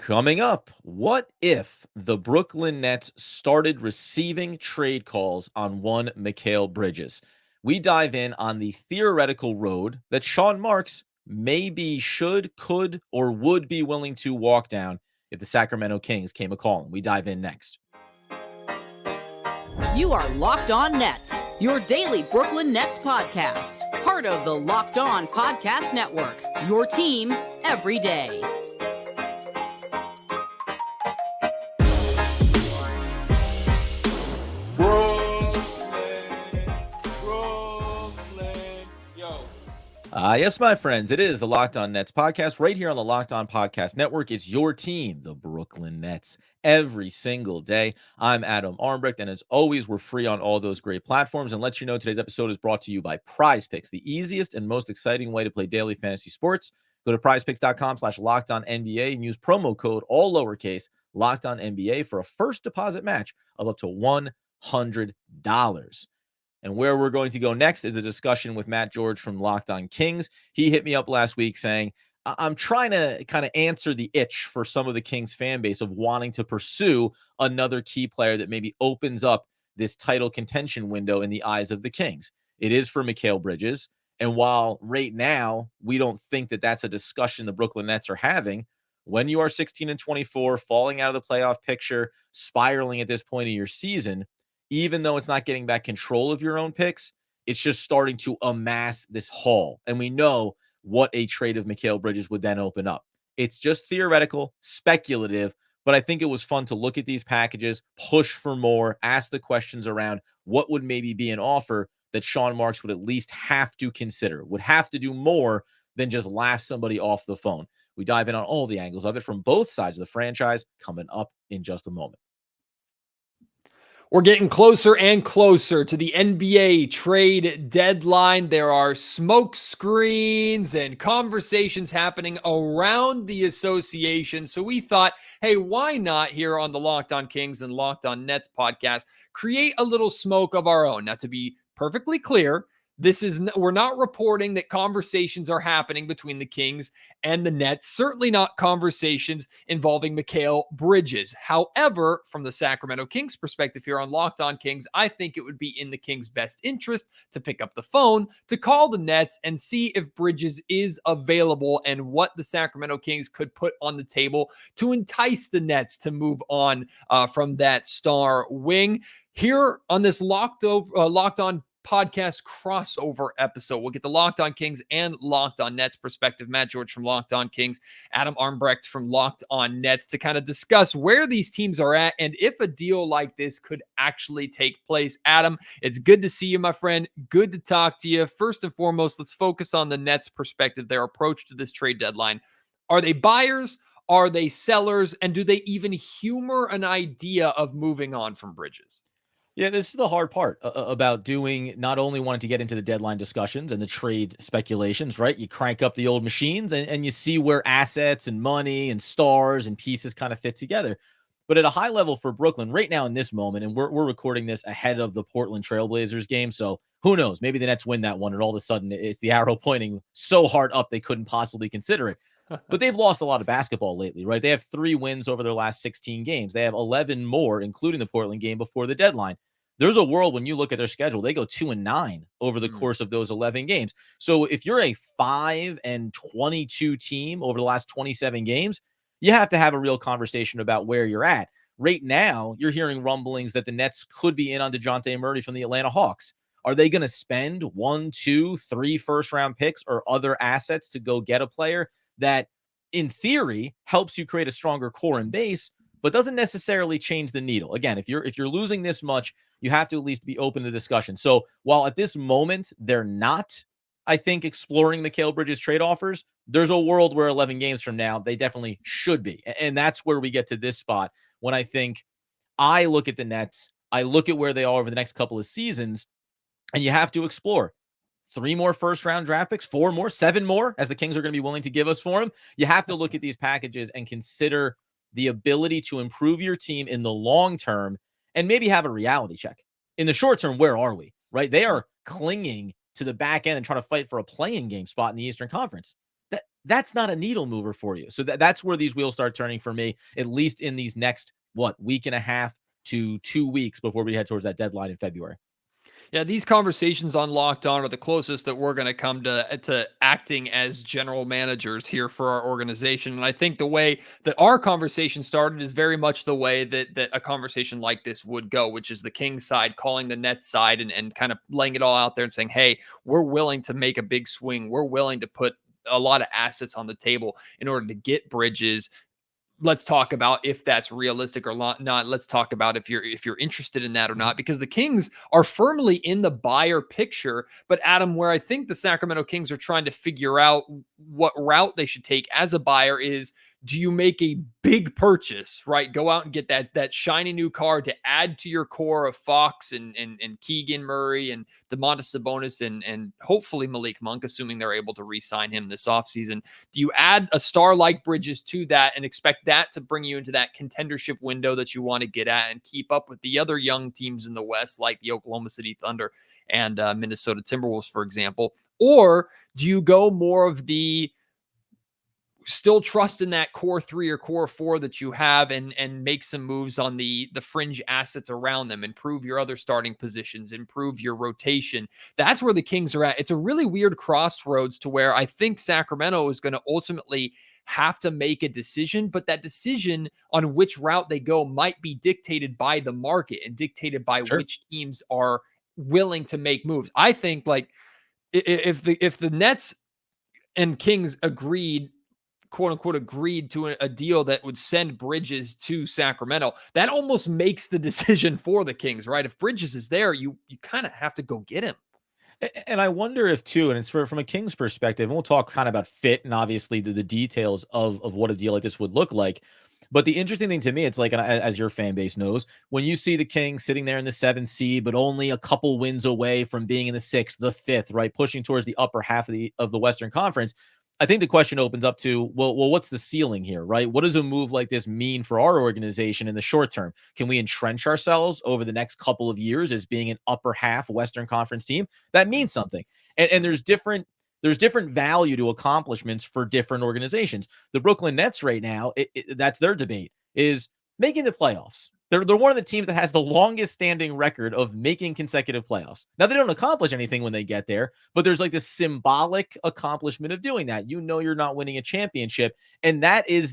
Coming up, what if the Brooklyn Nets started receiving trade calls on one MIkal Bridges? We dive in on the theoretical road that Sean Marks maybe should, could, or would be willing to walk down if the Sacramento Kings came a calling. We dive in next. You are Locked On Nets, your daily Brooklyn Nets podcast. Part of the Locked On Podcast Network, your team every day. Yes, my friends, it is the Locked On Nets podcast right here on the Locked On Podcast Network. It's your team, the Brooklyn Nets, every single day. I'm Adam Armbrecht, and as always, we're free on all those great platforms. And let you know, today's episode is brought to you by Prize Picks, the easiest and most exciting way to play daily fantasy sports. Go to prizepicks.com/LockedOnNBA and use promo code, all lowercase, LockedOnNBA for a first deposit match of up to $100. And where we're going to go next is a discussion with Matt George from Locked On Kings. He hit me up last week saying, I'm trying to kind of answer the itch for some of the Kings fan base of wanting to pursue another key player that maybe opens up this title contention window in the eyes of the Kings. It is for MIkal Bridges. And while right now we don't think that that's a discussion the Brooklyn Nets are having, when you are 16-24, falling out of the playoff picture, spiraling at this point of your season, even though it's not getting back control of your own picks, it's just starting to amass this haul. And we know what a trade of MIkal Bridges would then open up. It's just theoretical, speculative, but I think it was fun to look at these packages, push for more, ask the questions around what would maybe be an offer that Sean Marks would at least have to consider, would have to do more than just laugh somebody off the phone. We dive in on all the angles of it from both sides of the franchise coming up in just a moment. We're getting closer and closer to the NBA trade deadline. There are smoke screens and conversations happening around the association. So we thought, hey, why not here on the Locked On Kings and Locked On Nets podcast, create a little smoke of our own. Now, to be perfectly clear, we're not reporting that conversations are happening between the Kings and the Nets, certainly not conversations involving MIkal Bridges. However, from the Sacramento Kings perspective here on Locked On Kings, I think it would be in the Kings' best interest to pick up the phone, to call the Nets and see if Bridges is available and what the Sacramento Kings could put on the table to entice the Nets to move on from that star wing. Here on this Locked On podcast crossover episode, we'll get the Locked On Kings and Locked On Nets perspective. Matt George from Locked On Kings, Adam Armbrecht from Locked On Nets, to kind of discuss where these teams are at and if a deal like this could actually take place. Adam, it's good to see you, my friend. Good to talk to you. First and foremost, let's focus on the Nets perspective, their approach to this trade deadline. Are they buyers? Are they sellers? And do they even humor an idea of moving on from Bridges? Yeah, this is the hard part about doing, not only wanting to get into the deadline discussions and the trade speculations, right? You crank up the old machines and you see where assets and money and stars and pieces kind of fit together. But at a high level for Brooklyn right now in this moment, and we're recording this ahead of the Portland Trailblazers game, so who knows? Maybe the Nets win that one and all of a sudden it's the arrow pointing so hard up they couldn't possibly consider it. But they've lost a lot of basketball lately, right? They have 3 wins over their last 16 games. They have 11 more, including the Portland game before the deadline. There's a world when you look at their schedule, they go 2-9 over the course of those 11 games. So if you're a 5-22 team over the last 27 games, you have to have a real conversation about where you're at. Right now, you're hearing rumblings that the Nets could be in on DeJounte Murray from the Atlanta Hawks. Are they going to spend 1, 2, 3 first-round picks or other assets to go get a player that, in theory, helps you create a stronger core and base, but doesn't necessarily change the needle? Again, if you're losing this much, you have to at least be open to discussion. So while at this moment they're not, I think, exploring MIkal Bridges trade offers, there's a world where 11 games from now they definitely should be. And that's where we get to this spot when I think I look at the Nets, I look at where they are over the next couple of seasons, and you have to explore 3 more first-round draft picks, 4 more, 7 more, as the Kings are going to be willing to give us for them. You have to look at these packages and consider the ability to improve your team in the long term and maybe have a reality check. In the short term, where are we, right? They are clinging to the back end and trying to fight for a play-in game spot in the Eastern Conference. that's not a needle mover for you. So that's where these wheels start turning for me, at least in these next, week and a half to 2 weeks before we head towards that deadline in February. Yeah, these conversations on Locked On are the closest that we're going to come to acting as general managers here for our organization. And I think the way that our conversation started is very much the way that a conversation like this would go, which is the Kings side calling the Nets side and kind of laying it all out there and saying, hey, we're willing to make a big swing. We're willing to put a lot of assets on the table in order to get Bridges. Let's talk about if that's realistic or not. Let's talk about if you're interested in that or not, because the Kings are firmly in the buyer picture. But Adam, where I think the Sacramento Kings are trying to figure out what route they should take as a buyer is, do you make a big purchase, right? Go out and get that shiny new car to add to your core of Fox and Keegan Murray and Domantas Sabonis and hopefully Malik Monk, assuming they're able to re-sign him this offseason. Do you add a star like Bridges to that and expect that to bring you into that contendership window that you want to get at and keep up with the other young teams in the West, like the Oklahoma City Thunder and Minnesota Timberwolves, for example? Or do you go more of the still trust in that core 3 or core 4 that you have and make some moves on the fringe assets around them, improve your other starting positions, improve your rotation? That's where the Kings are at. It's a really weird crossroads to where I think Sacramento is going to ultimately have to make a decision, but that decision on which route they go might be dictated by the market and dictated by which teams are willing to make moves. I think like if the Nets and Kings quote unquote agreed to a deal that would send Bridges to Sacramento, that almost makes the decision for the Kings, right? If Bridges is there, you kind of have to go get him. And I wonder if too, and it's from a Kings perspective, and we'll talk kind of about fit and obviously the details of what a deal like this would look like. But the interesting thing to me, it's like, and as your fan base knows, when you see the Kings sitting there in the 7th seed, but only a couple wins away from being in the 6th, the 5th, right, pushing towards the upper half of the Western Conference, I think the question opens up to, well, what's the ceiling here, right? What does a move like this mean for our organization in the short term? Can we entrench ourselves over the next couple of years as being an upper half Western Conference team? That means something. And there's different value to accomplishments for different organizations. The Brooklyn Nets right now, that's their debate, is making the playoffs. They're one of the teams that has the longest standing record of making consecutive playoffs. Now, they don't accomplish anything when they get there, but there's like this symbolic accomplishment of doing that. You know, you're not winning a championship. And that is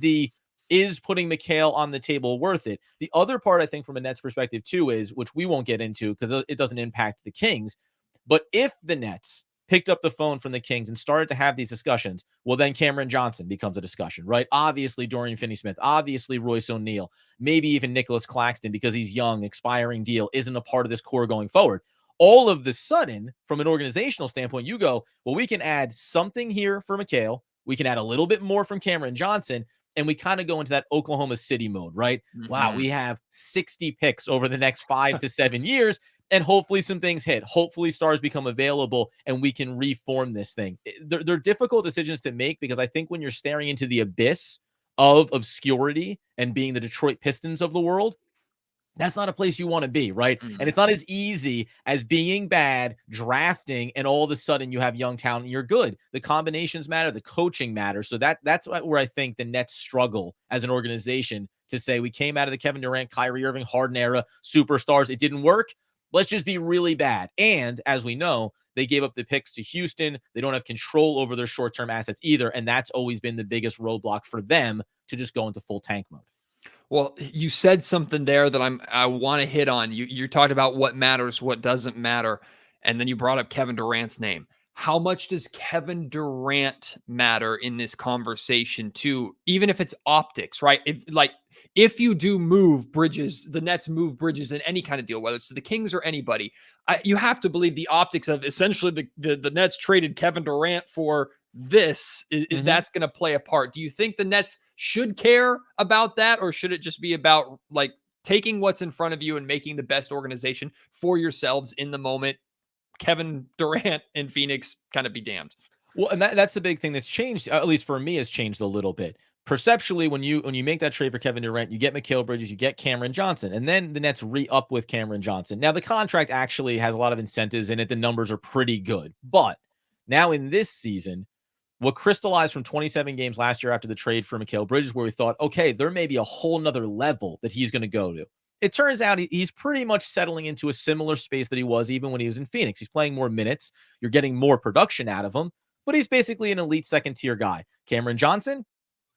putting MIkal on the table worth it? The other part, I think, from a Nets perspective too, is, which we won't get into because it doesn't impact the Kings, but if the Nets picked up the phone from the Kings and started to have these discussions, well, then Cameron Johnson becomes a discussion, right? Obviously, Dorian Finney-Smith, obviously, Royce O'Neal, maybe even Nicholas Claxton, because he's young, expiring deal, isn't a part of this core going forward. All of the sudden, from an organizational standpoint, you go, well, we can add something here for MIkal. We can add a little bit more from Cameron Johnson. And we kind of go into that Oklahoma City mode, right? Mm-hmm. Wow, we have 60 picks over the next 5 to 7 years. And hopefully some things hit. Hopefully stars become available and we can reform this thing. They're difficult decisions to make because I think when you're staring into the abyss of obscurity and being the Detroit Pistons of the world, that's not a place you want to be, right? Mm-hmm. And it's not as easy as being bad, drafting, and all of a sudden you have young talent and you're good. The combinations matter, the coaching matters. So that's where I think the Nets struggle as an organization to say we came out of the Kevin Durant, Kyrie Irving, Harden era, superstars. It didn't work. Let's just be really bad. And as we know, they gave up the picks to Houston. They don't have control over their short-term assets either. And that's always been the biggest roadblock for them to just go into full tank mode. Well, you said something there that I want to hit on. You talked about what matters, what doesn't matter. And then you brought up Kevin Durant's name. How much does Kevin Durant matter in this conversation too? Even if it's optics, right? If you do move Bridges, the Nets move Bridges in any kind of deal, whether it's to the Kings or anybody, you have to believe the optics of essentially the Nets traded Kevin Durant for this. That's going to play a part. Do you think the Nets should care about that, or should it just be about like taking what's in front of you and making the best organization for yourselves in the moment? Kevin Durant in Phoenix, kind of be damned. Well, and that's the big thing that's changed, at least for me, has changed a little bit. Perceptually, when you make that trade for Kevin Durant, you get MIkal Bridges, you get Cameron Johnson, and then the Nets re-up with Cameron Johnson. Now, the contract actually has a lot of incentives in it. The numbers are pretty good. But now in this season, what crystallized from 27 games last year after the trade for MIkal Bridges, where we thought, okay, there may be a whole nother level that he's going to go to. It turns out he's pretty much settling into a similar space that he was even when he was in Phoenix. He's playing more minutes. You're getting more production out of him, but he's basically an elite second tier guy. Cameron Johnson,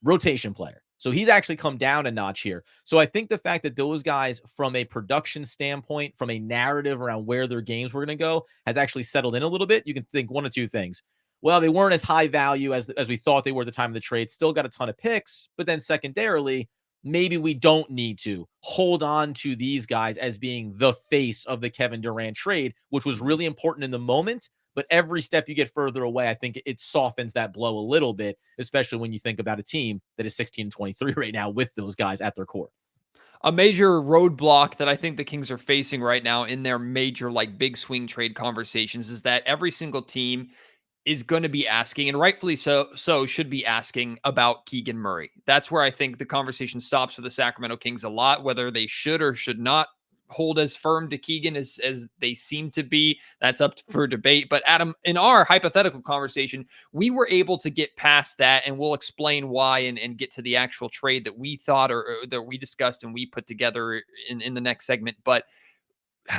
rotation player. So he's actually come down a notch here. So I think the fact that those guys, from a production standpoint, from a narrative around where their games were going to go, has actually settled in a little bit. You can think one of two things. Well, they weren't as high value as we thought they were at the time of the trade. Still got a ton of picks, but then secondarily, maybe we don't need to hold on to these guys as being the face of the Kevin Durant trade, which was really important in the moment. But every step you get further away, I think it softens that blow a little bit, especially when you think about a team that is 16-23 right now with those guys at their core. A major roadblock that I think the Kings are facing right now in their major, like, big swing trade conversations is that every single team is going to be asking, and rightfully so should be asking, about Keegan Murray. That's where I think the conversation stops for the Sacramento Kings a lot, whether they should or should not hold as firm to Keegan as they seem to be. That's up for debate. But Adam, in our hypothetical conversation, we were able to get past that, and we'll explain why and get to the actual trade that we thought or that we discussed and we put together in the next segment. But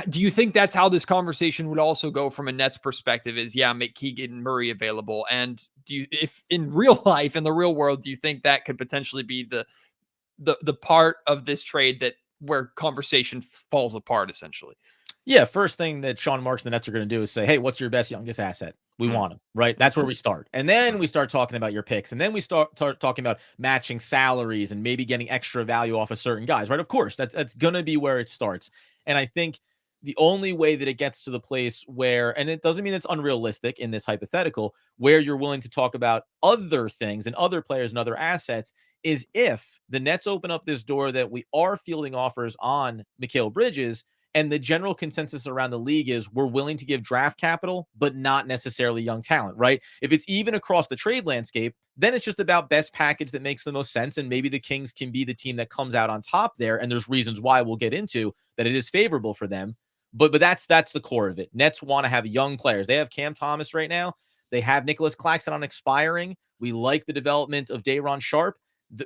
do you think that's how this conversation would also go from a Nets perspective? Is, yeah, make Keegan Murray available? And do you, if in real life, in the real world, do you think that could potentially be the part of this trade that where conversation falls apart essentially? Yeah, first thing that Sean Marks and the Nets are going to do is say, hey, what's your best youngest asset? We want him, right? That's where we start. And then we start talking about your picks. And then we start talking about matching salaries and maybe getting extra value off of certain guys, right? Of course, that's going to be where it starts. And I think the only way that it gets to the place where, and it doesn't mean it's unrealistic in this hypothetical, where you're willing to talk about other things and other players and other assets, is if the Nets open up this door that we are fielding offers on MIkal Bridges, and the general consensus around the league is we're willing to give draft capital, but not necessarily young talent, right? If it's even across the trade landscape, then it's just about best package that makes the most sense. And maybe the Kings can be the team that comes out on top there. And there's reasons why we'll get into that it is favorable for them. But that's the core of it. Nets want to have young players. They have Cam Thomas right now. They have Nicholas Claxton on expiring. We like the development of Day'Ron Sharpe.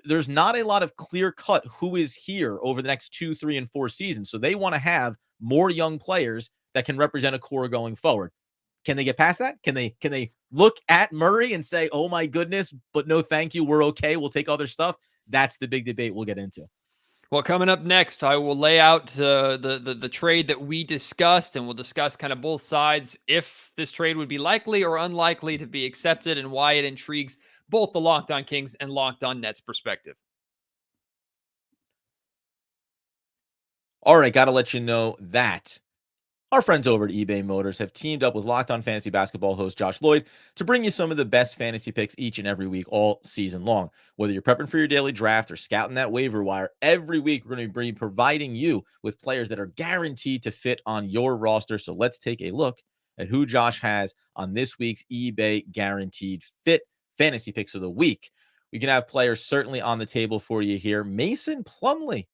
There's not a lot of clear cut who is here over the next 2, 3, and 4 seasons. So they want to have more young players that can represent a core going forward. Can they get past that? Can they look at Murray and say, oh my goodness, but no, thank you. We're okay. We'll take other stuff. That's the big debate we'll get into. Well, coming up next, I will lay out the trade that we discussed, and we'll discuss kind of both sides, if this trade would be likely or unlikely to be accepted, and why it intrigues both the Locked On Kings and Locked On Nets perspective. All right, got to let you know that our friends over at eBay Motors have teamed up with Locked On Fantasy Basketball host Josh Lloyd to bring you some of the best fantasy picks each and every week, all season long. Whether you're prepping for your daily draft or scouting that waiver wire, every week we're going to be providing you with players that are guaranteed to fit on your roster. So let's take a look at who Josh has on this week's eBay Guaranteed Fit Fantasy Picks of the Week. We can have players certainly on the table for you here. Mason Plumlee,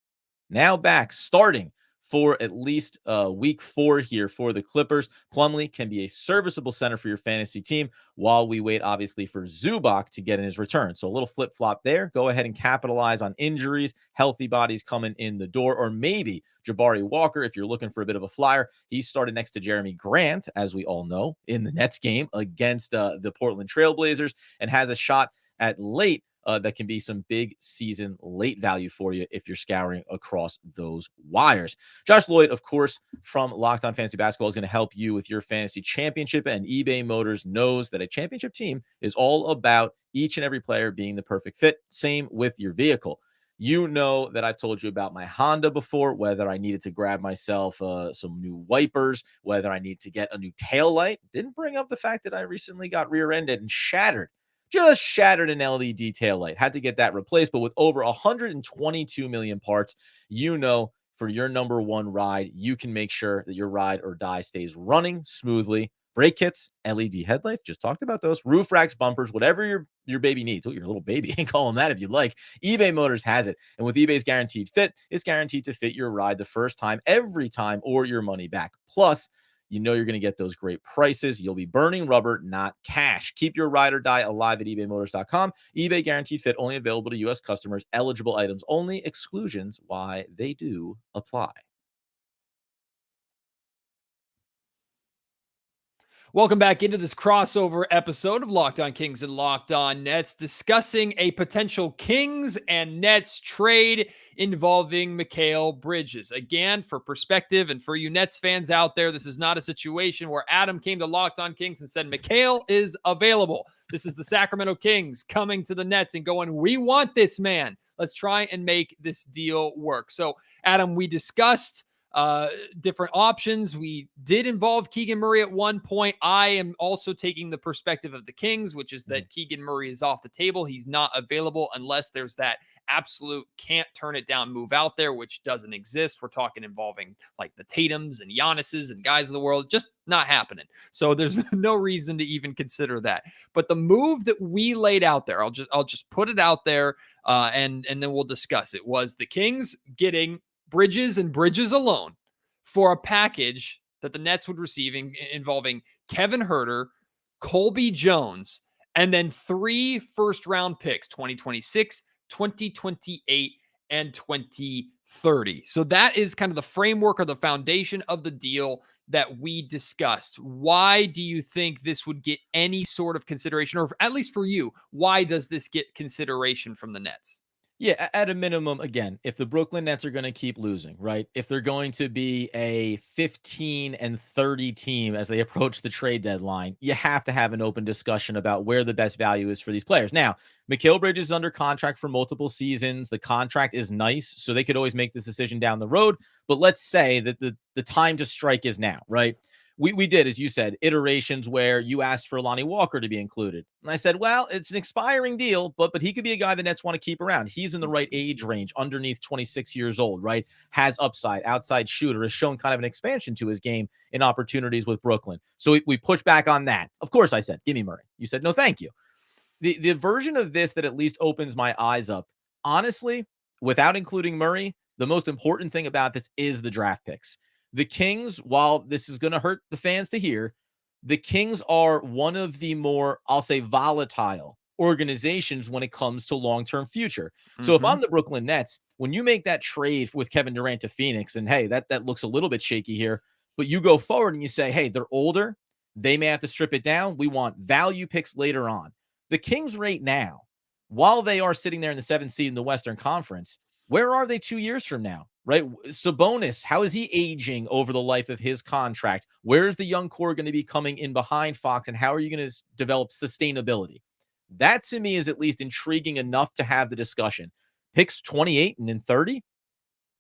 now back, starting for at least week 4 here for the Clippers. Plumlee can be a serviceable center for your fantasy team while we wait, obviously, for Zubac to get in his return. So a little flip-flop there. Go ahead and capitalize on injuries, healthy bodies coming in the door, or maybe Jabari Walker, if you're looking for a bit of a flyer. He started next to Jeremy Grant, as we all know, in the Nets game against the Portland Trailblazers, and has a shot at late that can be some big season late value for you if you're scouring across those wires. Josh Lloyd, of course, from Locked On Fantasy Basketball, is going to help you with your fantasy championship, and eBay Motors knows that a championship team is all about each and every player being the perfect fit. Same with your vehicle. You know that I've told you about my Honda before, whether I needed to grab myself some new wipers, whether I need to get a new tail light. Didn't bring up the fact that I recently got rear-ended and just shattered an LED tail light. Had to get that replaced, but with over 122 million parts, you know, for your number one ride, you can make sure that your ride or die stays running smoothly. Brake kits, LED headlights, just talked about those, roof racks, bumpers, whatever your baby needs. Oh, your little baby, you can call them that if you'd like. eBay Motors has it. And with eBay's Guaranteed Fit, it's guaranteed to fit your ride the first time, every time, or your money back. Plus, you know you're going to get those great prices. You'll be burning rubber, not cash. Keep your ride or die alive at ebaymotors.com. eBay guaranteed fit, only available to U.S. customers, eligible items only, exclusions, why they do apply. Welcome back into this crossover episode of Locked On Kings and Locked On Nets, discussing a potential Kings and Nets trade involving MIkal Bridges. Again, for perspective and for you Nets fans out there, this is not a situation where Adam came to Locked On Kings and said, MIkal is available. This is the Sacramento Kings coming to the Nets and going, we want this man. Let's try and make this deal work. So, Adam, we discussed different options. We did involve Keegan Murray at one point. I am also taking the perspective of the Kings, which is that Keegan Murray is off the table. He's not available unless there's that absolute can't turn it down move out there, which doesn't exist. We're talking involving like the Tatums and Giannis's and guys of the world, just not happening. So there's no reason to even consider that. But the move that we laid out there, I'll just put it out there, and then we'll discuss it, was the Kings getting Bridges and Bridges alone for a package that the Nets would receive involving Kevin Huerter, Colby Jones, and then 3 first-round picks, 2026, 2028, and 2030. So that is kind of the framework or the foundation of the deal that we discussed. Why do you think this would get any sort of consideration, or at least for you, why does this get consideration from the Nets? Yeah, at a minimum, again, if the Brooklyn Nets are going to keep losing, right? If they're going to be a 15-30 team as they approach the trade deadline, you have to have an open discussion about where the best value is for these players. Now, MIkal Bridges is under contract for multiple seasons. The contract is nice, so they could always make this decision down the road. But let's say that the time to strike is now, right? We did, as you said, iterations where you asked for Lonnie Walker to be included. And I said, well, it's an expiring deal, but he could be a guy the Nets want to keep around. He's in the right age range, underneath 26 years old, right? Has upside, outside shooter, has shown kind of an expansion to his game in opportunities with Brooklyn. So we pushed back on that. Of course, I said, give me Murray. You said, no, thank you. The version of this that at least opens my eyes up, honestly, without including Murray, the most important thing about this is the draft picks. The Kings, while this is going to hurt the fans to hear, the Kings are one of the more, I'll say, volatile organizations when it comes to long-term future. So if I'm the Brooklyn Nets, when you make that trade with Kevin Durant to Phoenix, and hey, that looks a little bit shaky here, but you go forward and you say, hey, they're older, they may have to strip it down. We want value picks later on. The Kings right now, while they are sitting there in the 7th seed in the Western Conference, where are they 2 years from now? Right? Sabonis, how is he aging over the life of his contract? Where is the young core going to be coming in behind Fox, and how are you going to develop sustainability? That to me is at least intriguing enough to have the discussion. Picks 28 and then 30,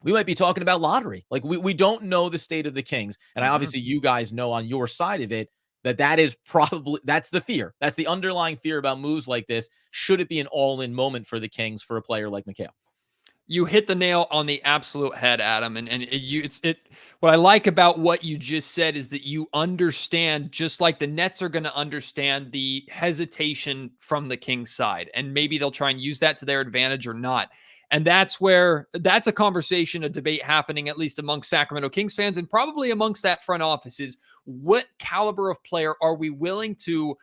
we might be talking about lottery. Like we don't know the state of the Kings. And obviously you guys know on your side of it that is probably, that's the fear. That's the underlying fear about moves like this. Should it be an all-in moment for the Kings for a player like MIkal? You hit the nail on the absolute head, Adam. And what I like about what you just said is that you understand, just like the Nets are going to understand, the hesitation from the Kings side. And maybe they'll try and use that to their advantage or not. And that's a conversation, a debate happening, at least amongst Sacramento Kings fans and probably amongst that front office, is what caliber of player are we willing to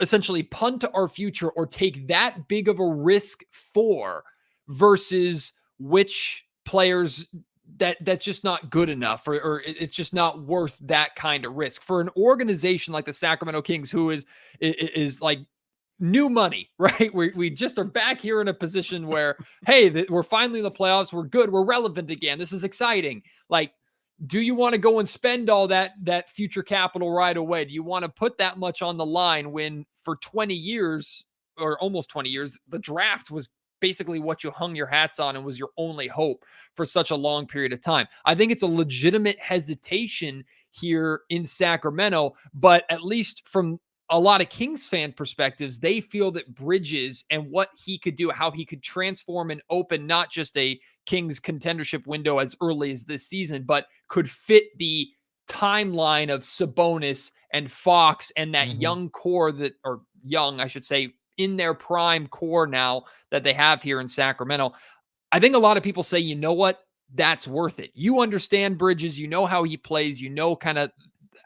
essentially punt our future or take that big of a risk for, versus which players that's just not good enough, or it's just not worth that kind of risk for an organization like the Sacramento Kings, who is like new money, right? We just are back here in a position where, hey, we're finally in the playoffs. We're good. We're relevant again. This is exciting. Like, do you want to go and spend all that future capital right away? Do you want to put that much on the line when for 20 years or almost 20 years, the draft was basically what you hung your hats on and was your only hope for such a long period of time? I think it's a legitimate hesitation here in Sacramento, but at least from a lot of Kings fan perspectives, they feel that Bridges and what he could do, how he could transform and open not just a Kings contendership window as early as this season, but could fit the timeline of Sabonis and Fox and that young core I should say, in their prime core now that they have here in Sacramento. I think a lot of people say, you know what, that's worth it. You understand Bridges, you know how he plays, you know kind of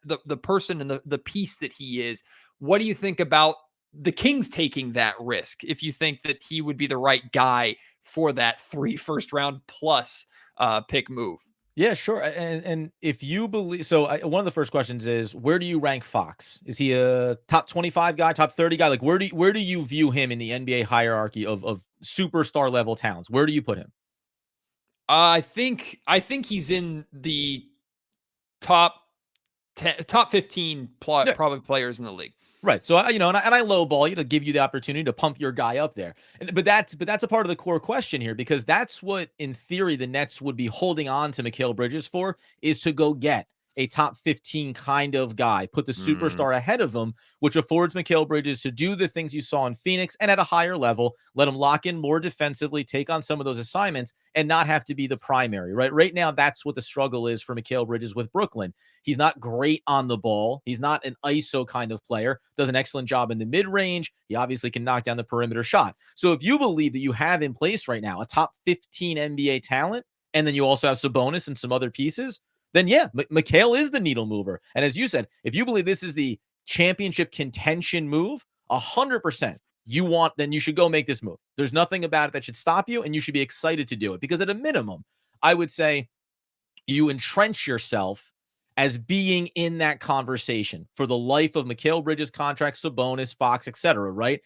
the person and the piece that he is. What do you think about the Kings taking that risk? If you think that he would be the right guy for that 3 first round plus pick move. Yeah, sure. And if you believe so, one of the first questions is, where do you rank Fox? Is he a top 25 guy, top 30 guy? Like, where do you view him in the NBA hierarchy of superstar level talents? Where do you put him? I think he's in the top 10, top 15 Yeah. probably players in the league. Right. So, and I lowball you to give you the opportunity to pump your guy up there. But that's a part of the core question here, because that's what, in theory, the Nets would be holding on to MIkal Bridges for, is to go get a top 15 kind of guy, put the superstar ahead of him, which affords MIkal Bridges to do the things you saw in Phoenix and at a higher level, let him lock in more defensively, take on some of those assignments, and not have to be the primary, right? Right now, that's what the struggle is for MIkal Bridges with Brooklyn. He's not great on the ball. He's not an ISO kind of player. Does an excellent job in the mid-range. He obviously can knock down the perimeter shot. So if you believe that you have in place right now a top 15 NBA talent, and then you also have Sabonis and some other pieces, then yeah, MIkal is the needle mover. And as you said, if you believe this is the championship contention move, 100%, then you should go make this move. There's nothing about it that should stop you, and you should be excited to do it, because at a minimum, I would say you entrench yourself as being in that conversation for the life of MIkal Bridges contract, Sabonis, Fox, etc. Right,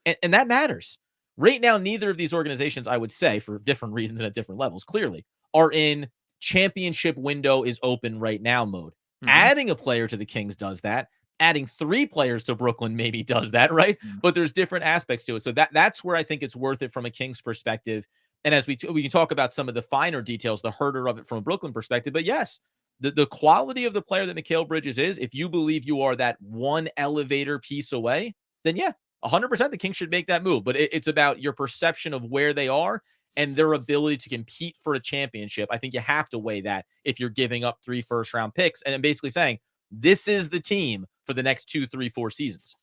and that matters. Right now, neither of these organizations, I would say, for different reasons and at different levels, clearly are in championship window is open right now mode. Adding a player to the Kings does that. Adding 3 players to Brooklyn maybe does that, right? But there's different aspects to it. So that's where I think it's worth it from a Kings perspective. And as we can talk about some of the finer details, the herder of it from a Brooklyn perspective. But yes, the quality of the player that MIkal Bridges is, if you believe you are that one elevator piece away, then yeah, 100% the Kings should make that move. But it's about your perception of where they are and their ability to compete for a championship. I think you have to weigh that if you're giving up 3 first-round picks and basically saying, this is the team for the next 2, 3, 4 seasons.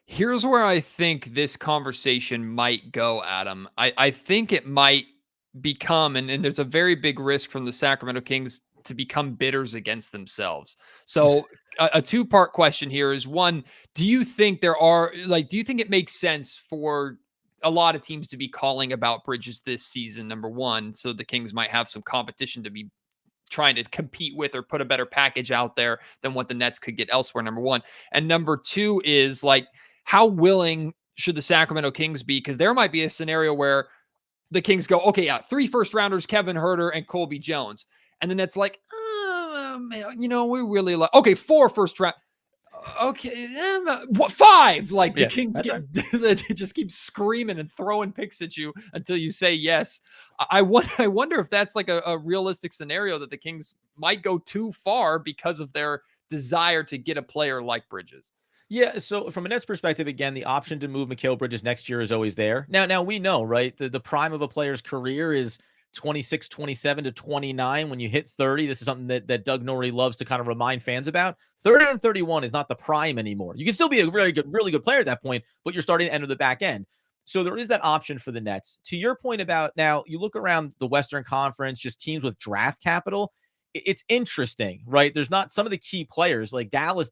Here's where I think this conversation might go, Adam. I think it might become, and there's a very big risk from the Sacramento Kings to become bidders against themselves. So a 2-part question here is, one, do you think do you think it makes sense for a lot of teams to be calling about Bridges this season, number one, so the Kings might have some competition to be trying to compete with or put a better package out there than what the Nets could get elsewhere, number one. And number 2 is, like, how willing should the Sacramento Kings be? Because there might be a scenario where the Kings go, okay, yeah, 3 first rounders, Kevin Huerter and Colby Jones. And the Nets like, we really like, okay, 4 first round. Okay, what 5? Like, the Kings they just keep screaming and throwing picks at you until you say yes. I wonder if that's like a realistic scenario, that the Kings might go too far because of their desire to get a player like Bridges. Yeah, so from a Nets perspective, again, the option to move MIkal Bridges next year is always there. Now we know, right? The prime of a player's career is 26, 27 to 29. When you hit 30, this is something that Doug Norrie loves to kind of remind fans about. 30 and 31 is not the prime anymore. You can still be a really good player at that point, but you're starting to enter the back end. So there is that option for the Nets. To your point about, now you look around the Western Conference, just teams with draft capital, it's interesting, right? There's not some of the key players, like Dallas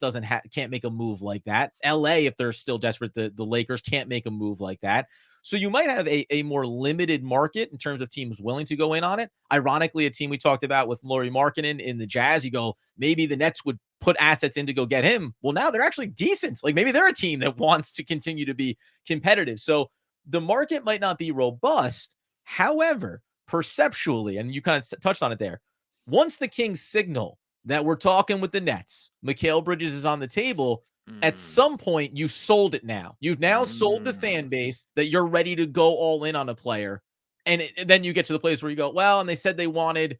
can't make a move like that. LA, if they're still desperate, the Lakers can't make a move like that. So you might have a more limited market in terms of teams willing to go in on it. Ironically, a team we talked about with Lauri Markkanen in the Jazz, you go, maybe the Nets would put assets in to go get him. Well, now they're actually decent. Like, maybe they're a team that wants to continue to be competitive. So the market might not be robust. However, perceptually, and you kind of touched on it there, once the Kings signal that we're talking with the Nets, MIkal Bridges is on the table, at some point you've sold it now. You've now sold the fan base that you're ready to go all in on a player. And then you get to the place where you go, well, and they said they wanted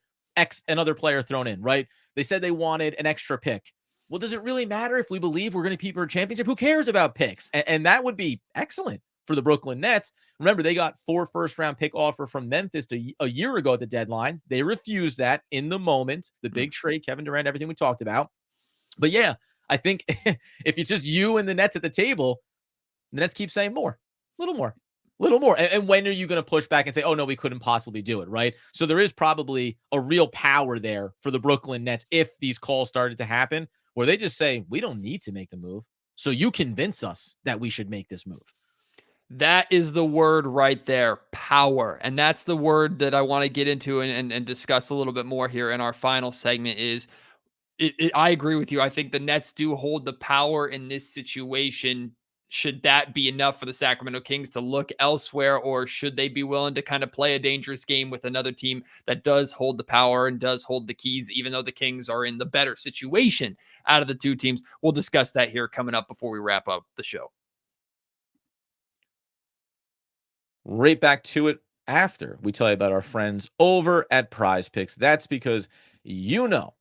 another player thrown in, right? They said they wanted an extra pick. Well, does it really matter if we believe we're going to keep our championship? Who cares about picks? And that would be excellent for the Brooklyn Nets. Remember, they got 4 first-round pick offer from Memphis a year ago at the deadline. They refused that in the moment. The big trade, Kevin Durant, everything we talked about. But yeah, I think if it's just you and the Nets at the table, the Nets keep saying more, a little more. And when are you going to push back and say, oh, no, we couldn't possibly do it, right? So there is probably a real power there for the Brooklyn Nets if these calls started to happen, where they just say, we don't need to make the move, so you convince us that we should make this move. That is the word right there, power. And that's the word that I want to get into and discuss a little bit more here in our final segment is I agree with you. I think the Nets do hold the power in this situation. Should that be enough for the Sacramento Kings to look elsewhere, or should they be willing to kind of play a dangerous game with another team that does hold the power and does hold the keys, even though the Kings are in the better situation out of the two teams? We'll discuss that here coming up before we wrap up the show. Right back to it after we tell you about our friends over at Prize Picks. That's because you know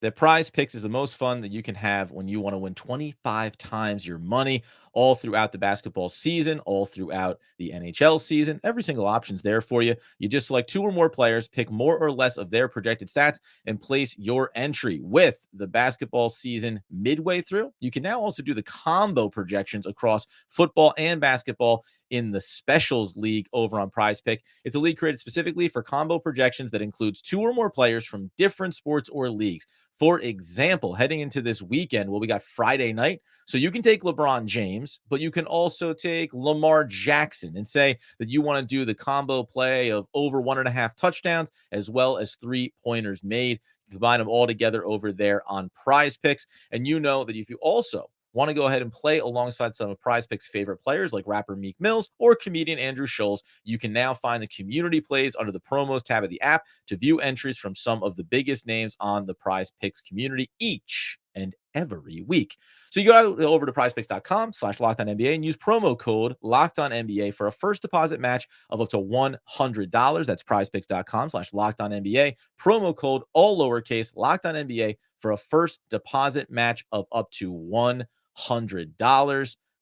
that Prize Picks is the most fun that you can have when you want to win 25 times your money all throughout the basketball season, all throughout the NHL season. Every single option's there for you. You just select 2 or more players, pick more or less of their projected stats, and place your entry. With the basketball season midway through, you can now also do the combo projections across football and basketball in the Specials League over on Prize Pick. It's a league created specifically for combo projections that includes 2 or more players from different sports or leagues. For example, heading into this weekend, we got Friday night. So you can take LeBron James, but you can also take Lamar Jackson and say that you want to do the combo play of over 1.5 touchdowns as well as 3-pointers made. Combine them all together over there on Prize Picks. And you know that if you also want to go ahead and play alongside some of Prize Picks' favorite players like rapper Meek Mills or comedian Andrew Schulz, you can now find the community plays under the promos tab of the app to view entries from some of the biggest names on the Prize Picks community each and every week. So you go over to prizepicks.com/LockedOnNBA and use promo code LockedOnNBA for a first deposit match of up to $100. That's prizepicks.com/LockedOnNBA. Promo code all lowercase LockedOnNBA for a first deposit match of up to $100.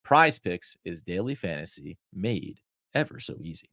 Prize Picks is daily fantasy made ever so easy.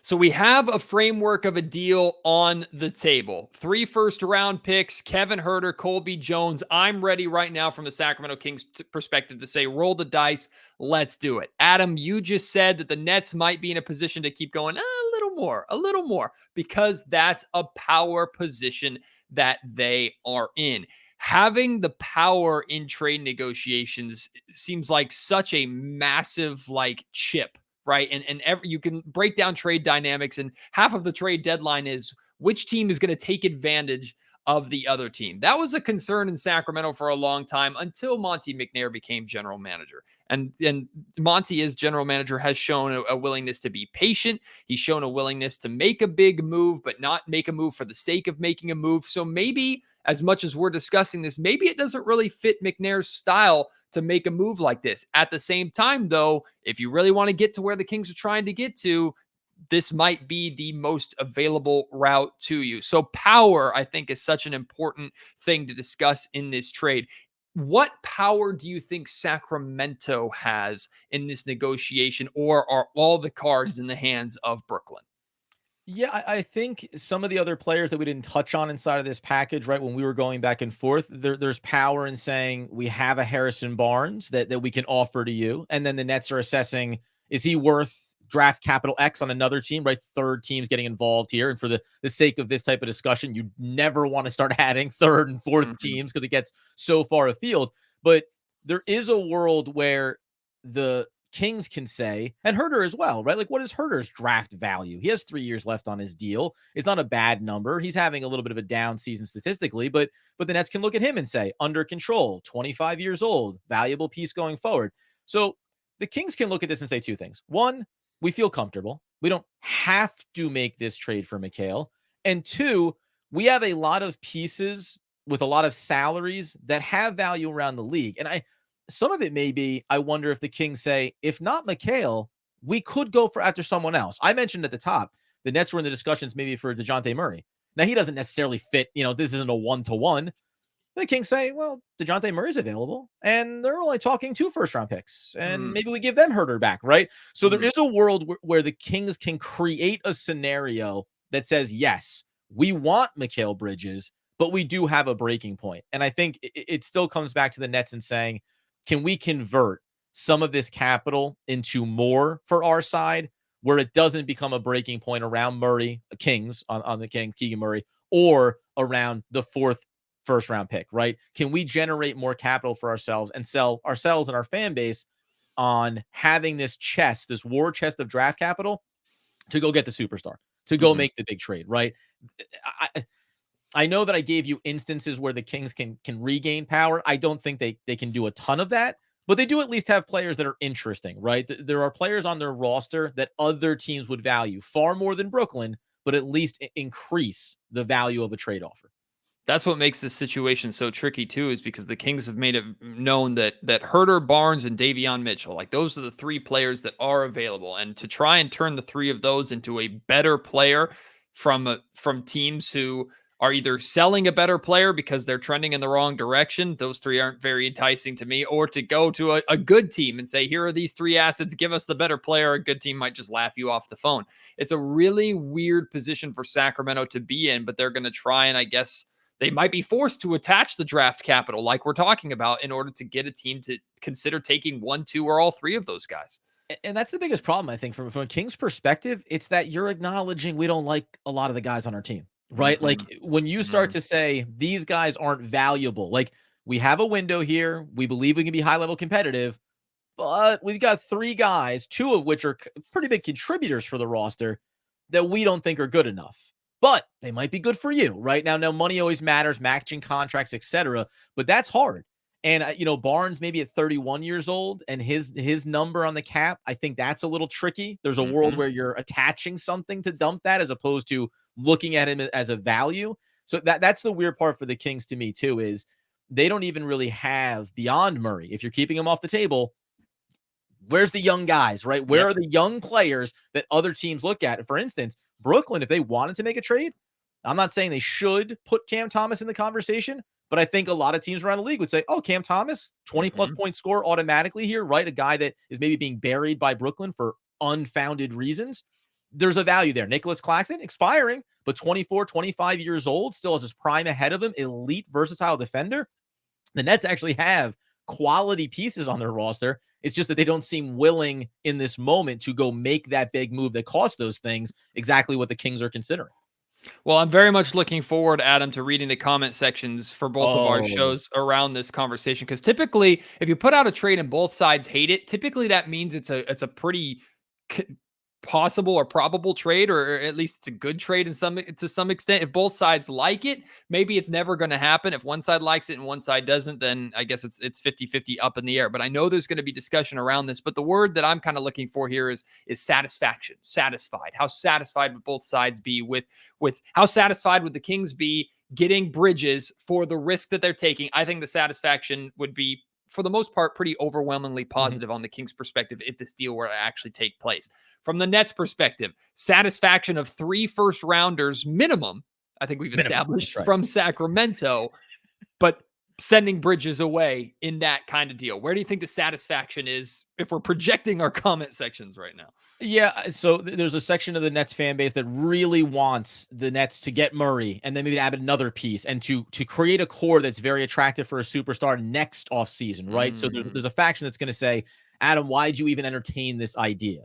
So we have a framework of a deal on the table. 3 first-round picks, Kevin Huerter, Colby Jones. I'm ready right now from the Sacramento Kings perspective to say, roll the dice, let's do it. Adam, you just said that the Nets might be in a position to keep going a little more, because that's a power position that they are in. Having the power in trade negotiations seems like such a massive chip, right? And you can break down trade dynamics, and half of the trade deadline is which team is going to take advantage of the other team. That was a concern in Sacramento for a long time until Monte McNair became general manager. And Monte, as general manager, has shown a willingness to be patient. He's shown a willingness to make a big move, but not make a move for the sake of making a move. So maybe, as much as we're discussing this, maybe it doesn't really fit McNair's style to make a move like this. At the same time, though, if you really want to get to where the Kings are trying to get to, this might be the most available route to you. So power, I think, is such an important thing to discuss in this trade. What power do you think Sacramento has in this negotiation, or are all the cards in the hands of Brooklyn? Yeah, I think some of the other players that we didn't touch on inside of this package, right, when we were going back and forth, there's power in saying we have a Harrison Barnes that we can offer to you. And then the Nets are assessing, is he worth draft capital X on another team, right? Third teams getting involved here. And for the sake of this type of discussion, you never want to start adding third and fourth teams because it gets so far afield. But there is a world where the Kings can say, and Huerter as well, right? Like, what is Huerter's draft value? He has 3 years left on his deal. It's not a bad number. He's having a little bit of a down season statistically, but the Nets can look at him and say, under control, 25 years old, valuable piece going forward. So the Kings can look at this and say 2 things. One, we feel comfortable. We don't have to make this trade for MIkal. And 2, we have a lot of pieces with a lot of salaries that have value around the league. And some of it may be, I wonder if the Kings say, if not MIkal, we could go after someone else. I mentioned at the top, the Nets were in the discussions maybe for DeJounte Murray. Now, he doesn't necessarily fit, this isn't a one-to-one. The Kings say, well, DeJounte Murray's available, and they're only talking 2 first-round picks, and maybe we give them Huerter back, right? So there is a world where the Kings can create a scenario that says, yes, we want MIkal Bridges, but we do have a breaking point. And I think it still comes back to the Nets and saying, can we convert some of this capital into more for our side where it doesn't become a breaking point around Murray, Kings, on the Kings, Keegan Murray, or around the 4th first round pick, right? Can we generate more capital for ourselves and sell ourselves and our fan base on having this chest, this war chest of draft capital to go get the superstar, to go make the big trade, right? I know that I gave you instances where the Kings can regain power. I don't think they can do a ton of that, but they do at least have players that are interesting, right? There are players on their roster that other teams would value far more than Brooklyn, but at least increase the value of a trade offer. That's what makes this situation so tricky too, is because the Kings have made it known that Herter, Barnes, and Davion Mitchell, like those are the three players that are available, and to try and turn the three of those into a better player from teams who are either selling a better player because they're trending in the wrong direction, those three aren't very enticing to me, or to go to a good team and say, here are these three assets, give us the better player. A good team might just laugh you off the phone. It's a really weird position for Sacramento to be in, but they're going to try, and I guess they might be forced to attach the draft capital like we're talking about in order to get a team to consider taking one, two, or all three of those guys. And that's the biggest problem, I think, from a Kings perspective. It's that you're acknowledging we don't like a lot of the guys on our team, right? Like when you start to say these guys aren't valuable, like we have a window here, we believe we can be high level competitive, but we've got three guys, two of which are pretty big contributors for the roster that we don't think are good enough. But they might be good for you right now. Now, money always matters, matching contracts, etc. But that's hard. And Barnes maybe at 31 years old, and his number on the cap, I think that's a little tricky. There's a world where you're attaching something to dump that as opposed to looking at him as a value. So that's the weird part for the Kings to me too, is they don't even really have beyond Murray. If you're keeping him off the table, where's the young guys, right? Where are the young players that other teams look at? For instance, Brooklyn, if they wanted to make a trade, I'm not saying they should put Cam Thomas in the conversation, but I think a lot of teams around the league would say, oh, Cam Thomas, 20-plus point score automatically here, right? A guy that is maybe being buried by Brooklyn for unfounded reasons. There's a value there. Nicholas Claxton, expiring, but 24, 25 years old, still has his prime ahead of him, elite, versatile defender. The Nets actually have quality pieces on their roster. It's just that they don't seem willing in this moment to go make that big move that costs those things, exactly what the Kings are considering. Well, I'm very much looking forward, Adam, to reading the comment sections for both of our shows around this conversation. Because typically, if you put out a trade and both sides hate it, typically that means it's a pretty possible or probable trade, or at least it's a good trade to some extent. If both sides like it, maybe it's never going to happen. If one side likes it and one side doesn't, then I guess it's 50-50 up in the air. But I know there's going to be discussion around this. But the word that I'm kind of looking for here is satisfaction, satisfied. How satisfied would both sides be with how satisfied would the Kings be getting Bridges for the risk that they're taking? I think the satisfaction would be, for the most part, pretty overwhelmingly positive on the Kings' perspective if this deal were to actually take place. From the Nets' perspective, satisfaction of 3 first-rounders minimum, I think we've established from Sacramento, but sending Bridges away in that kind of deal. Where do you think the satisfaction is if we're projecting our comment sections right now? Yeah, so there's a section of the Nets fan base that really wants the Nets to get Murray and then maybe add another piece and to create a core that's very attractive for a superstar next offseason, right? So there's a faction that's going to say, Adam, why'd you even entertain this idea?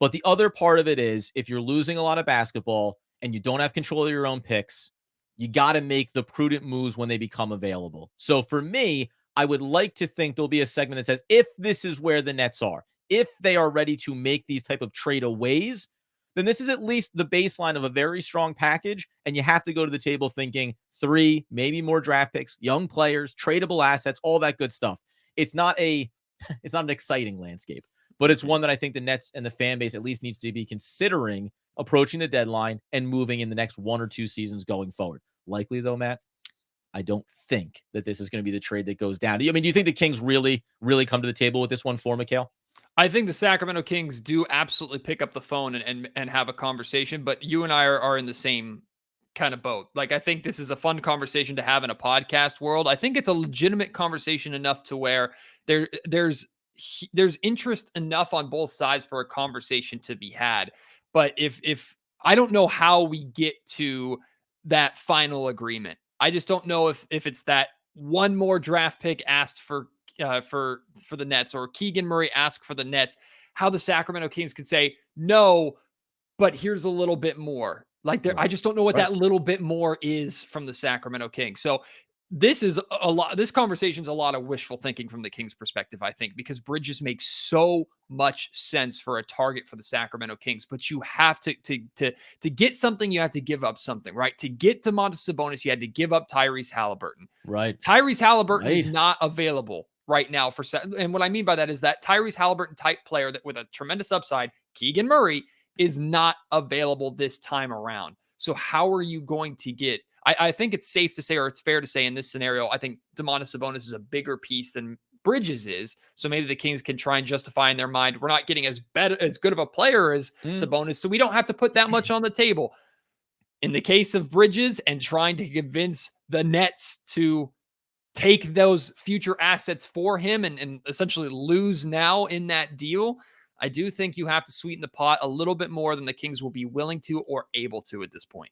But the other part of it is, if you're losing a lot of basketball and you don't have control of your own picks, you got to make the prudent moves when they become available. So for me, I would like to think there'll be a segment that says, if this is where the Nets are, if they are ready to make these type of trade-aways, then this is at least the baseline of a very strong package, and you have to go to the table thinking 3, maybe more draft picks, young players, tradable assets, all that good stuff. It's not an exciting landscape, but it's one that I think the Nets and the fan base at least needs to be considering approaching the deadline and moving in the next 1 or 2 seasons going forward. Likely, though, Matt, I don't think that this is going to be the trade that goes down. I mean, do you think the Kings really, really come to the table with this one for MIkal? I think the Sacramento Kings do absolutely pick up the phone and have a conversation, but you and I are in the same kind of boat. Like, I think this is a fun conversation to have in a podcast world. I think it's a legitimate conversation enough to where there's interest enough on both sides for a conversation to be had. But if I don't know how we get to that final agreement. I just don't know if it's that one more draft pick asked for the Nets, or Keegan Murray asked for the Nets, how the Sacramento Kings could say, no, but here's a little bit more. Like, I just don't know what that little bit more is from the Sacramento Kings. So this is a lot. This conversation's a lot of wishful thinking from the Kings' perspective, I think, because Bridges makes so much sense for a target for the Sacramento Kings. But you have to get something, you have to give up something, right? To get Domantas Sabonis, you had to give up Tyrese Halliburton. Right. Tyrese Halliburton is Right. not available right now and what I mean by that is that Tyrese Halliburton type player that with a tremendous upside, Keegan Murray, is not available this time around. So how are you going to get? I think it's safe to say, or it's fair to say in this scenario, I think Domantas Sabonis is a bigger piece than Bridges is. So maybe the Kings can try and justify in their mind, we're not getting as good of a player as Sabonis, so we don't have to put that much on the table. In the case of Bridges and trying to convince the Nets to take those future assets for him and essentially lose now in that deal, I do think you have to sweeten the pot a little bit more than the Kings will be willing to or able to at this point.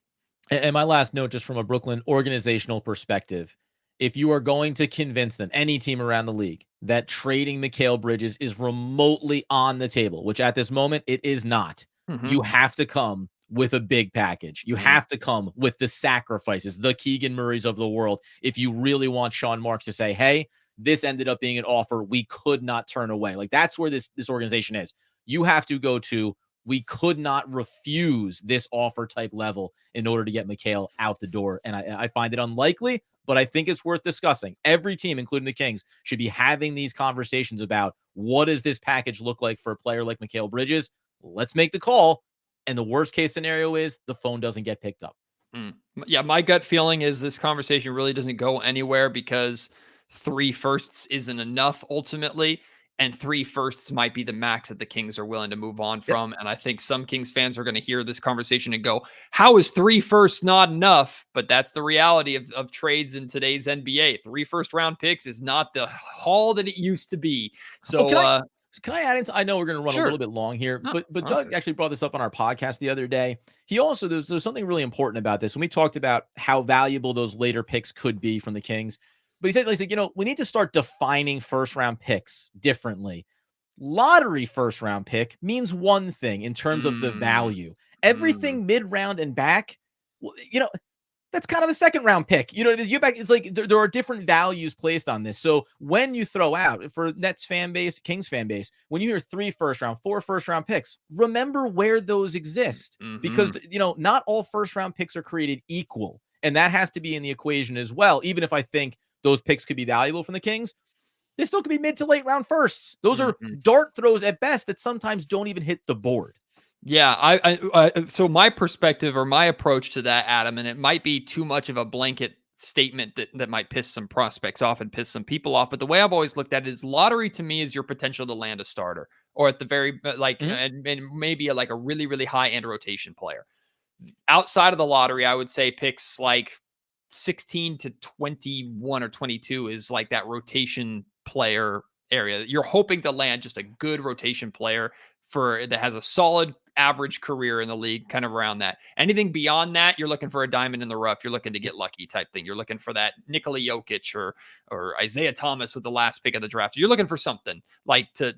And my last note, just from a Brooklyn organizational perspective, if you are going to convince them, any team around the league, that trading MIkal Bridges is remotely on the table, which at this moment it is not, you have to come with a big package. You have to come with the sacrifices, the Keegan Murrays of the world, if you really want Sean Marks to say, hey, this ended up being an offer we could not turn away. Like, that's where this organization is. You have to go to, we could not refuse this offer type level in order to get MIkal out the door. And I find it unlikely, but I think it's worth discussing. Every team, including the Kings, should be having these conversations about what does this package look like for a player like MIkal Bridges? Let's make the call. And the worst case scenario is the phone doesn't get picked up. Yeah, my gut feeling is this conversation really doesn't go anywhere because 3 firsts isn't enough ultimately. And 3 firsts might be the max that the Kings are willing to move on from. And I think some Kings fans are going to hear this conversation and go, how is 3 firsts not enough? But that's the reality of trades in today's NBA. 3 first-round picks is not the haul that it used to be. So, can I add into? I know we're going to run a little bit long here, but Doug actually brought this up on our podcast the other day. He also, there's something really important about this. When we talked about how valuable those later picks could be from the Kings, but he said, we need to start defining first-round picks differently. Lottery first-round pick means one thing in terms of the value. Everything mid-round and back, that's kind of a second-round pick. It's like there are different values placed on this. So when you throw out, for Nets fan base, Kings fan base, when you hear 3 first-round, 4 first-round picks, remember where those exist. Because, not all first-round picks are created equal. And that has to be in the equation as well. Even if I think those picks could be valuable from the Kings, they still could be mid to late round firsts. Those are dart throws at best that sometimes don't even hit the board. Yeah, so my perspective or my approach to that, Adam, and it might be too much of a blanket statement that might piss some prospects off and piss some people off. But the way I've always looked at it is lottery to me is your potential to land a starter or at the very and maybe like a really, really high end rotation player. Outside of the lottery, I would say picks like 16 to 21 or 22 is like that rotation player area. You're hoping to land just a good rotation player that has a solid average career in the league, kind of around that. Anything beyond that, you're looking for a diamond in the rough. You're looking to get lucky type thing. You're looking for that Nikola Jokic or Isaiah Thomas with the last pick of the draft. You're looking for something like to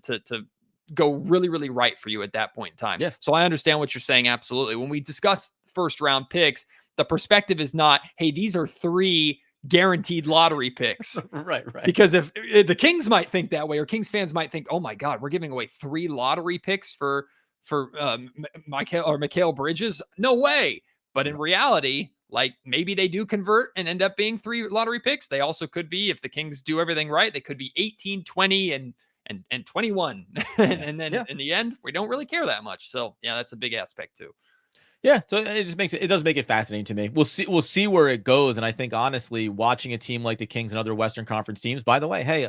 go really, really right for you at that point in time. Yeah. So I understand what you're saying. Absolutely. When we discuss first round picks, the perspective is not, hey, these are 3 guaranteed lottery picks. Right. Because if the Kings might think that way, or Kings fans might think, oh my God, we're giving away 3 lottery picks for MIkal Bridges. No way. But in reality, like maybe they do convert and end up being 3 lottery picks. They also could be, if the Kings do everything right, they could be 18, 20, and 21. And then in the end, we don't really care that much. So yeah, that's a big aspect too. Yeah, so it does make it fascinating to me. We'll see where it goes. And I think honestly, watching a team like the Kings and other Western Conference teams, by the way, hey,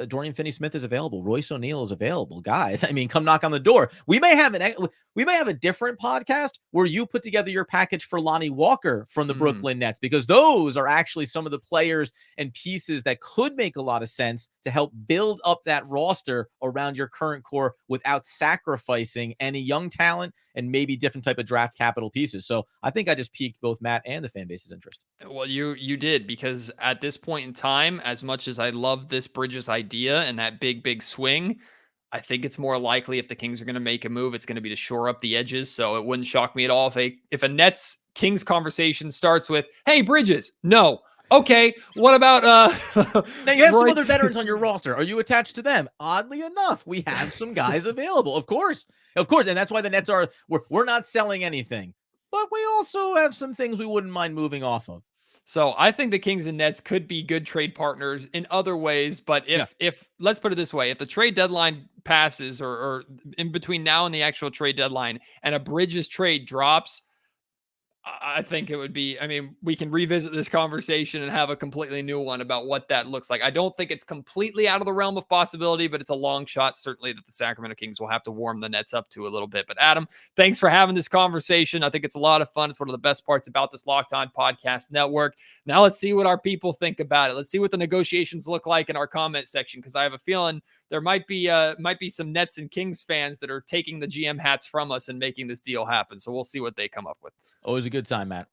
Dorian Finney-Smith is available. Royce O'Neal is available. Guys, I mean, come knock on the door. We may have a different podcast where you put together your package for Lonnie Walker from the Brooklyn Nets, because those are actually some of the players and pieces that could make a lot of sense to help build up that roster around your current core without sacrificing any young talent and maybe different type of draft capital pieces. So I think I just piqued both Matt and the fan base's interest. Well, you did, because at this point in time, as much as I love this Bridges idea and that big swing, I think it's more likely if the Kings are going to make a move, it's going to be to shore up the edges. So it wouldn't shock me at all if a Nets Kings conversation starts with, hey, Bridges, no. Okay, what about Now you have some Roy other veterans on your roster. Are you attached to them? Oddly enough, we have some guys available. Of course, and that's why the Nets are. We're not selling anything, but we also have some things we wouldn't mind moving off of. So I think the Kings and Nets could be good trade partners in other ways. But if let's put it this way, if the trade deadline passes or in between now and the actual trade deadline and a Bridges trade drops, I think it would be, I mean, we can revisit this conversation and have a completely new one about what that looks like. I don't think it's completely out of the realm of possibility, but it's a long shot, certainly, that the Sacramento Kings will have to warm the Nets up to a little bit. But Adam, thanks for having this conversation. I think it's a lot of fun. It's one of the best parts about this Locked On Podcast Network. Now let's see what our people think about it. Let's see what the negotiations look like in our comment section, because I have a feeling there might be some Nets and Kings fans that are taking the GM hats from us and making this deal happen. So we'll see what they come up with. Always a good time, Matt.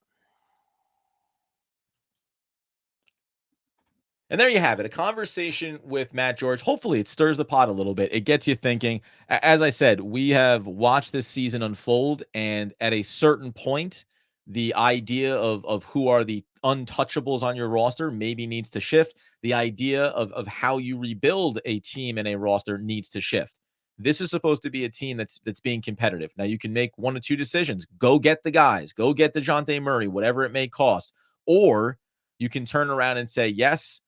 And there you have it, a conversation with Matt George. Hopefully it stirs the pot a little bit. It gets you thinking. As I said, we have watched this season unfold, and at a certain point, the idea of who are the untouchables on your roster maybe needs to shift. The idea of how you rebuild a team and a roster needs to shift. This is supposed to be a team that's being competitive. Now, you can make one of two decisions. Go get the guys. Go get DeJounte Murray, whatever it may cost. Or you can turn around and say, yes,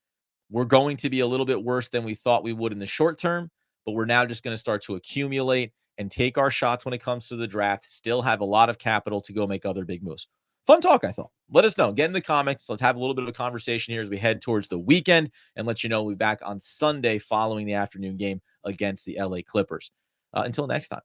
we're going to be a little bit worse than we thought we would in the short term, but we're now just going to start to accumulate and take our shots when it comes to the draft, still have a lot of capital to go make other big moves. Fun talk, I thought. Let us know. Get in the comments. Let's have a little bit of a conversation here as we head towards the weekend, and let you know we'll be back on Sunday following the afternoon game against the LA Clippers. Until next time.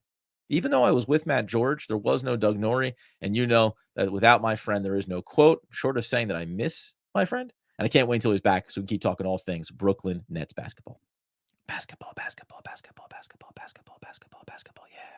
Even though I was with Matt George, there was no Doug Norrie, and you know that without my friend, there is no quote, short of saying that I miss my friend. And I can't wait until he's back so we can keep talking all things Brooklyn Nets basketball. Basketball, basketball, basketball, basketball, basketball, basketball, basketball, yeah.